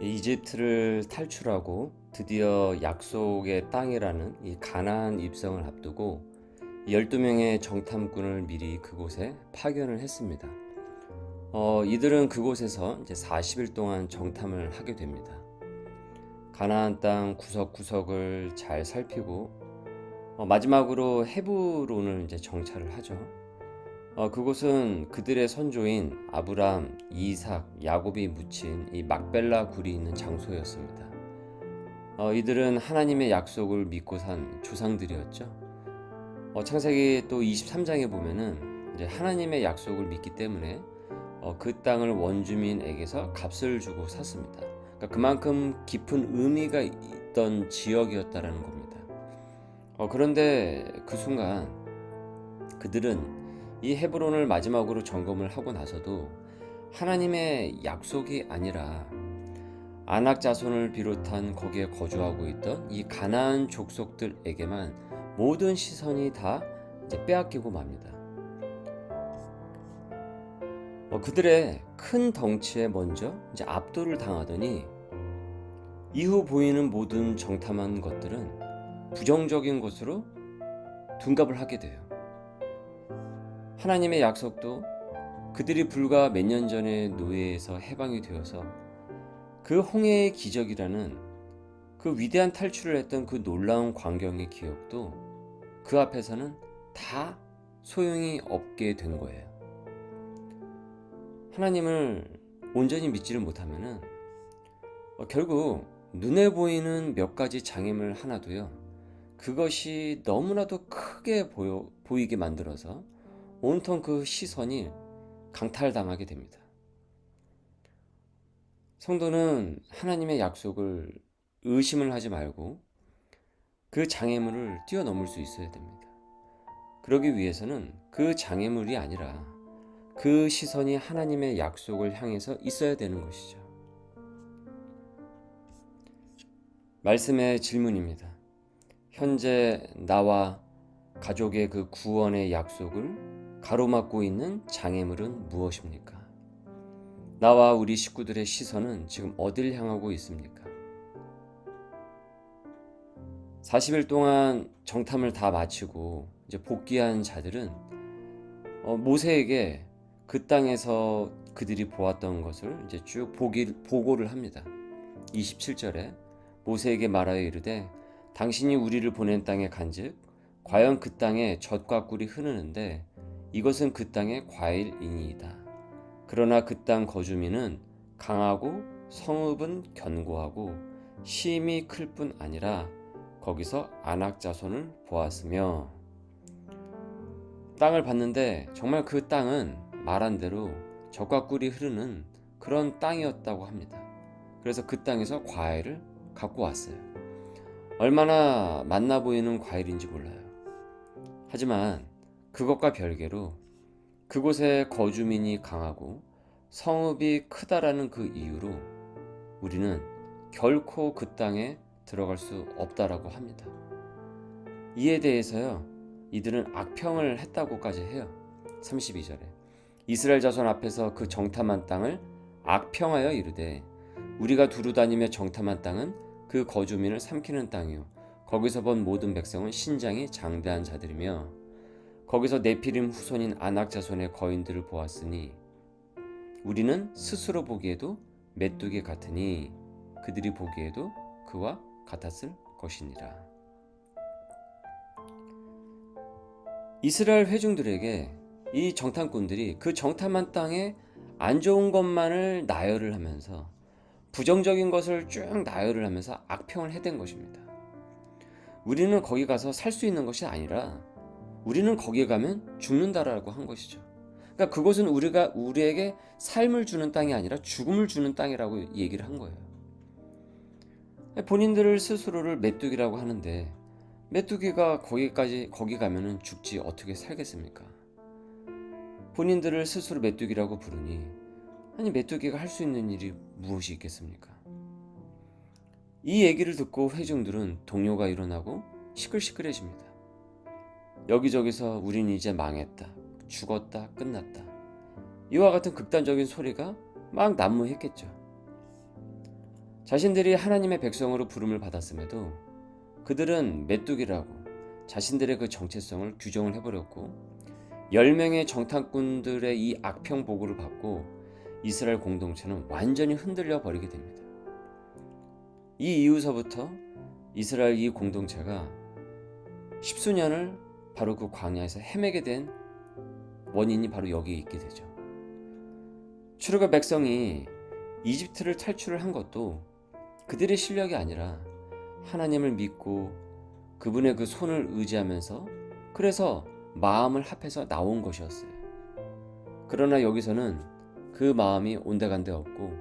이집트를 탈출하고 드디어 약속의 땅이라는 이 가나안 입성을 앞두고 12명의 정탐꾼을 미리 그곳에 파견을 했습니다. 이들은 그곳에서 이제 40일 동안 정탐을 하게 됩니다. 가나안 땅 구석구석을 잘 살피고 마지막으로 헤브론을 이제 정찰을 하죠. 그곳은 그들의 선조인 아브람, 이삭, 야곱이 묻힌 이 막벨라 굴이 있는 장소였습니다. 이들은 하나님의 약속을 믿고 산 조상들이었죠. 창세기 또 23장에 보면은 이제 하나님의 약속을 믿기 때문에 그 땅을 원주민에게서 값을 주고 샀습니다. 그러니까 그만큼 깊은 의미가 있던 지역이었다라는 겁니다. 그런데 그 순간 그들은 이 헤브론을 마지막으로 점검을 하고 나서도 하나님의 약속이 아니라 아낙 자손을 비롯한 거기에 거주하고 있던 이 가나안 족속들에게만 모든 시선이 다 이제 빼앗기고 맙니다. 그들의 큰 덩치에 먼저 이제 압도를 당하더니 이후 보이는 모든 정탐한 것들은 부정적인 것으로 둔갑을 하게 돼요. 하나님의 약속도 그들이 불과 몇 년 전에 노예에서 해방이 되어서 그 홍해의 기적이라는 그 위대한 탈출을 했던 그 놀라운 광경의 기억도 그 앞에서는 다 소용이 없게 된 거예요. 하나님을 온전히 믿지를 못하면은 결국 눈에 보이는 몇 가지 장애물 하나도요, 그것이 너무나도 크게 보이게 만들어서 온통 그 시선이 강탈당하게 됩니다. 성도는 하나님의 약속을 의심을 하지 말고 그 장애물을 뛰어넘을 수 있어야 됩니다. 그러기 위해서는 그 장애물이 아니라 그 시선이 하나님의 약속을 향해서 있어야 되는 것이죠. 말씀의 질문입니다. 현재 나와 가족의 그 구원의 약속을 가로막고 있는 장애물은 무엇입니까? 나와 우리 식구들의 시선은 지금 어딜 향하고 있습니까? 40일 동안 정탐을 다 마치고 이제 복귀한 자들은 모세에게 그 땅에서 그들이 보았던 것을 이제 쭉 보고를 합니다. 27절에 모세에게 말하여 이르되 당신이 우리를 보낸 땅에 간즉 과연 그 땅에 젖과 꿀이 흐르는데 이것은 그 땅의 과일이니이다. 그러나 그 땅 거주민은 강하고 성읍은 견고하고 심이 클 뿐 아니라 거기서 아낙 자손을 보았으며, 땅을 봤는데 정말 그 땅은 말한 대로 젖과 꿀이 흐르는 그런 땅이었다고 합니다. 그래서 그 땅에서 과일을 갖고 왔어요. 얼마나 맛나 보이는 과일인지 몰라요. 하지만 그것과 별개로 그곳의 거주민이 강하고 성읍이 크다라는 그 이유로 우리는 결코 그 땅에 들어갈 수 없다라고 합니다. 이에 대해서요, 이들은 악평을 했다고까지 해요. 32절에 이스라엘 자손 앞에서 그 정탐한 땅을 악평하여 이르되 우리가 두루다니며 정탐한 땅은 그 거주민을 삼키는 땅이요 거기서 본 모든 백성은 신장이 장대한 자들이며 거기서 네피림 후손인 아낙 자손의 거인들을 보았으니 우리는 스스로 보기에도 메뚜기 같으니 그들이 보기에도 그와 같았을 것이니라. 이스라엘 회중들에게 이 정탐꾼들이 그 정탐한 땅에 안 좋은 것만을 나열을 하면서 부정적인 것을 쭉 나열을 하면서 악평을 해댄 것입니다. 우리는 거기 가서 살 수 있는 것이 아니라 우리는 거기에 가면 죽는다라고 한 것이죠. 그러니까 그것은 우리에게 삶을 주는 땅이 아니라 죽음을 주는 땅이라고 얘기를 한 거예요. 본인들을 스스로를 메뚜기라고 하는데 메뚜기가 거기 가면은 죽지 어떻게 살겠습니까? 본인들을 스스로 메뚜기라고 부르니 아니 메뚜기가 할 수 있는 일이 무엇이 있겠습니까? 이 얘기를 듣고 회중들은 동요가 일어나고 시끌시끌해집니다. 여기저기서 우린 이제 망했다, 죽었다, 끝났다, 이와 같은 극단적인 소리가 막 난무했겠죠. 자신들이 하나님의 백성으로 부름을 받았음에도 그들은 메뚜기라고 자신들의 그 정체성을 규정을 해버렸고 10명의 정탐꾼들의 이 악평 보고를 받고 이스라엘 공동체는 완전히 흔들려 버리게 됩니다. 이 이후서부터 이스라엘 이 공동체가 십수년을 바로 그 광야에서 헤매게 된 원인이 바로 여기에 있게 되죠. 출애굽 백성이 이집트를 탈출을 한 것도 그들의 실력이 아니라 하나님을 믿고 그분의 그 손을 의지하면서 그래서 마음을 합해서 나온 것이었어요. 그러나 여기서는 그 마음이 온데간데 없고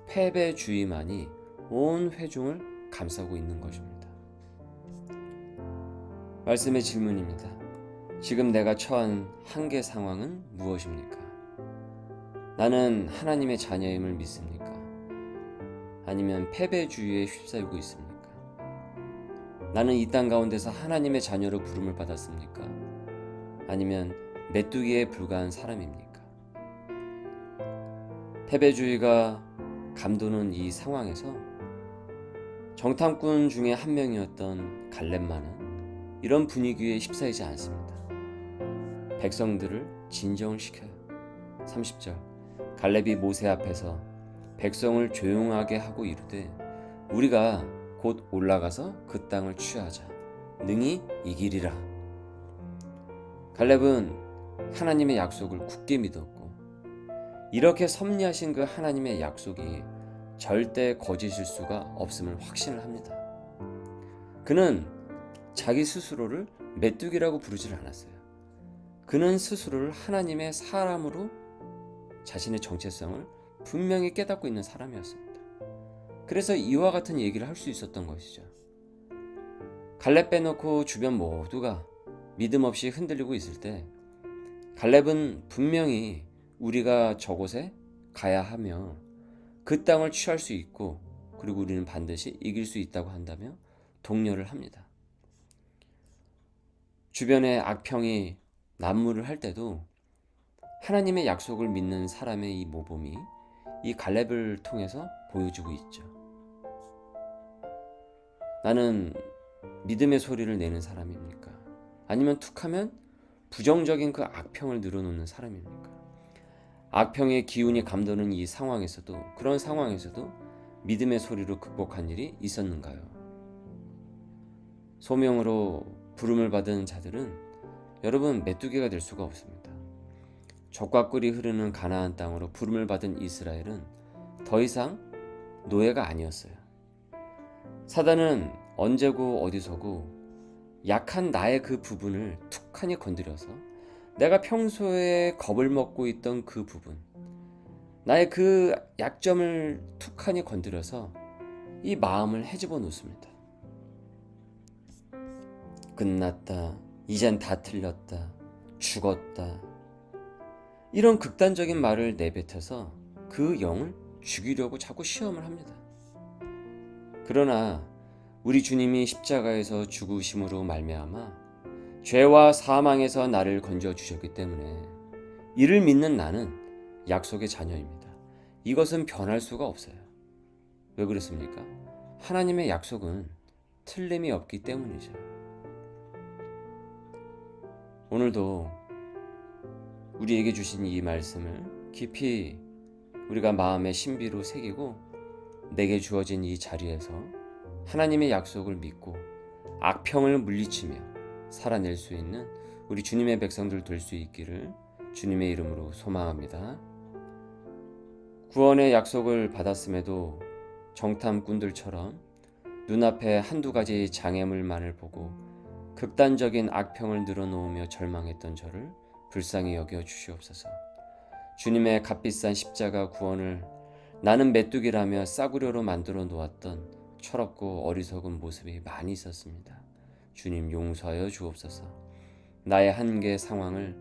패배주의만이 온 회중을 감싸고 있는 것입니다. 말씀의 질문입니다. 지금 내가 처한 한계 상황은 무엇입니까? 나는 하나님의 자녀임을 믿습니까? 아니면 패배주의에 휩싸이고 있습니까? 나는 이 땅 가운데서 하나님의 자녀로 부름을 받았습니까? 아니면 메뚜기에 불과한 사람입니까? 패배주의가 감도는 이 상황에서 정탐꾼 중에 한 명이었던 갈렙만은 이런 분위기에 휩싸이지 않습니다. 백성들을 진정을 시켜요. 30절 갈렙이 모세 앞에서 백성을 조용하게 하고 이르되 우리가 곧 올라가서 그 땅을 취하자 능히 이기리라. 갈렙은 하나님의 약속을 굳게 믿었고 이렇게 섭리하신 그 하나님의 약속이 절대 거짓일 수가 없음을 확신을 합니다. 그는 자기 스스로를 메뚜기라고 부르질 않았어요. 그는 스스로를 하나님의 사람으로 자신의 정체성을 분명히 깨닫고 있는 사람이었습니다. 그래서 이와 같은 얘기를 할 수 있었던 것이죠. 갈렙 빼놓고 주변 모두가 믿음 없이 흔들리고 있을 때 갈렙은 분명히 우리가 저곳에 가야 하며 그 땅을 취할 수 있고 그리고 우리는 반드시 이길 수 있다고 한다며 독려를 합니다. 주변에 악평이 난무를 할 때도 하나님의 약속을 믿는 사람의 이 모범이 이 갈렙을 통해서 보여주고 있죠. 나는 믿음의 소리를 내는 사람입니까? 아니면 툭하면 부정적인 그 악평을 늘어놓는 사람입니까? 악평의 기운이 감도는 이 상황에서도 그런 상황에서도 믿음의 소리로 극복한 일이 있었는가요? 소명으로 부름을 받은 자들은 여러분 메뚜기가 될 수가 없습니다. 젖과 꿀이 흐르는 가나안 땅으로 부름을 받은 이스라엘은 더 이상 노예가 아니었어요. 사단은 언제고 어디서고 약한 나의 그 부분을 툭하니 건드려서 내가 평소에 겁을 먹고 있던 그 부분, 나의 그 약점을 툭하니 건드려서 이 마음을 헤집어 놓습니다. 끝났다, 이젠 다 틀렸다, 죽었다, 이런 극단적인 말을 내뱉어서 그 영을 죽이려고 자꾸 시험을 합니다. 그러나 우리 주님이 십자가에서 죽으심으로 말미암아 죄와 사망에서 나를 건져 주셨기 때문에 이를 믿는 나는 약속의 자녀입니다. 이것은 변할 수가 없어요. 왜 그렇습니까? 하나님의 약속은 틀림이 없기 때문이죠. 오늘도 우리에게 주신 이 말씀을 깊이 우리가 마음의 신비로 새기고 내게 주어진 이 자리에서 하나님의 약속을 믿고 악평을 물리치며 살아낼 수 있는 우리 주님의 백성들 될 수 있기를 주님의 이름으로 소망합니다. 구원의 약속을 받았음에도 정탐꾼들처럼 눈앞에 한두 가지 장애물만을 보고 극단적인 악평을 늘어놓으며 절망했던 저를 불쌍히 여겨 주시옵소서. 주님의 값비싼 십자가 구원을 나는 메뚜기라며 싸구려로 만들어 놓았던 철없고 어리석은 모습이 많이 있었습니다. 주님 용서하여 주옵소서. 나의 한계 상황을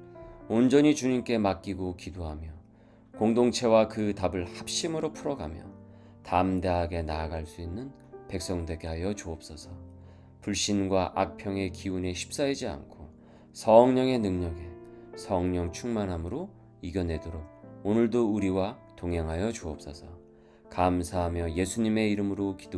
온전히 주님께 맡기고 기도하며 공동체와 그 답을 합심으로 풀어가며 담대하게 나아갈 수 있는 백성 되게 하여 주옵소서. 불신과 악평의 기운에 휩싸이지 않고 성령의 능력에 성령 충만함으로 이겨내도록 오늘도 우리와 동행하여 주옵소서. 감사하며 예수님의 이름으로 기도